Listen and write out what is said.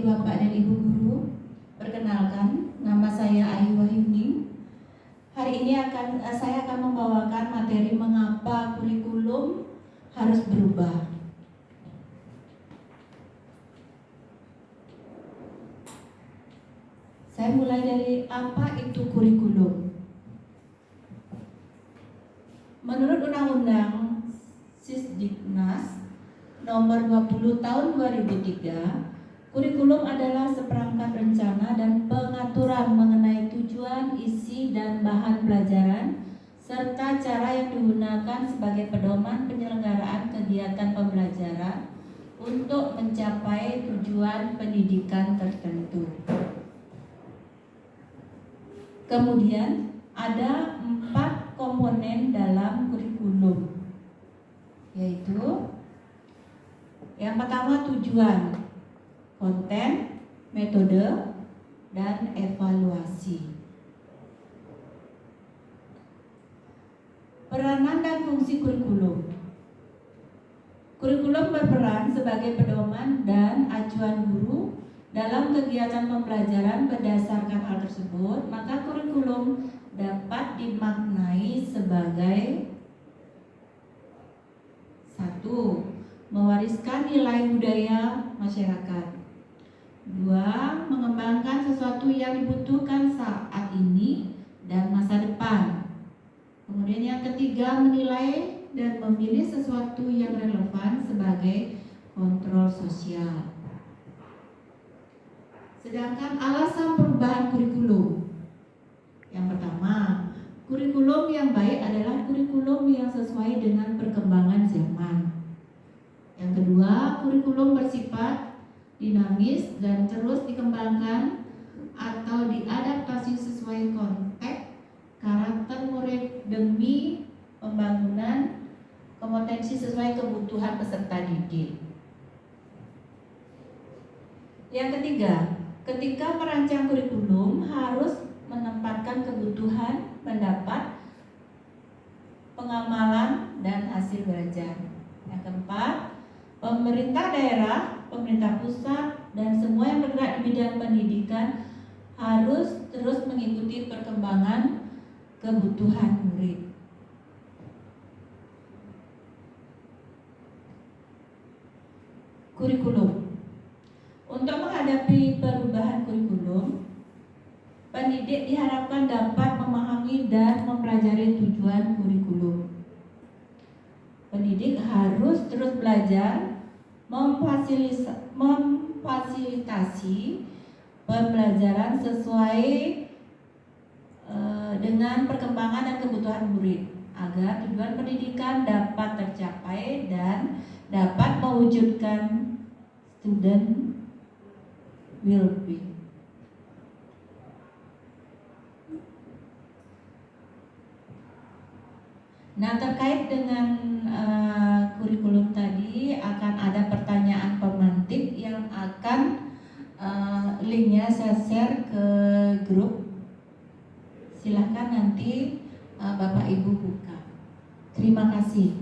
Bapak dan Ibu Guru, perkenalkan, nama saya Ayu Wahyuni. Hari ini saya akan membawakan materi mengapa kurikulum harus berubah. Saya mulai dari apa itu kurikulum. Menurut Undang-Undang Sisdiknas Nomor 20 Tahun 2003, kurikulum adalah seperangkat rencana dan pengaturan mengenai tujuan, isi, dan bahan pelajaran, serta cara yang digunakan sebagai pedoman penyelenggaraan kegiatan pembelajaran untuk mencapai tujuan pendidikan tertentu. Kemudian ada 4 komponen dalam kurikulum, yaitu yang pertama tujuan, konten, metode, dan evaluasi. Peranan dan fungsi kurikulum. Kurikulum berperan sebagai pedoman dan acuan guru dalam kegiatan pembelajaran. Berdasarkan hal tersebut, maka kurikulum dapat dimaknai sebagai 1. Mewariskan nilai budaya masyarakat. 2. Mengembangkan sesuatu yang dibutuhkan saat ini dan masa depan. Kemudian yang ketiga, menilai dan memilih sesuatu yang relevan sebagai kontrol sosial. Sedangkan alasan perubahan kurikulum. Yang pertama, kurikulum yang baik adalah kurikulum yang sesuai dengan perkembangan zaman. Yang kedua, kurikulum bersifat dinamis dan terus dikembangkan atau diadaptasi sesuai konteks karakter murid demi pembangunan kompetensi sesuai kebutuhan peserta didik. Yang ketiga, ketika merancang kurikulum harus menempatkan kebutuhan, pendapat, pengamalan, dan hasil belajar. Yang keempat, pemerintah daerah, pemerintah pusat, dan semua yang bergerak di bidang pendidikan harus terus mengikuti perkembangan kebutuhan murid. Kurikulum. Untuk menghadapi perubahan kurikulum, pendidik diharapkan dapat memahami dan mempelajari tujuan kurikulum. Pendidik harus terus belajar, memfasilitasi pembelajaran sesuai dengan perkembangan dan kebutuhan murid agar tujuan pendidikan dapat tercapai dan dapat mewujudkan student well-being. Nah, terkait dengan kurikulum tadi akan ada pertanyaan pemantik yang akan linknya saya share ke grup. Silahkan nanti Bapak Ibu buka. Terima kasih.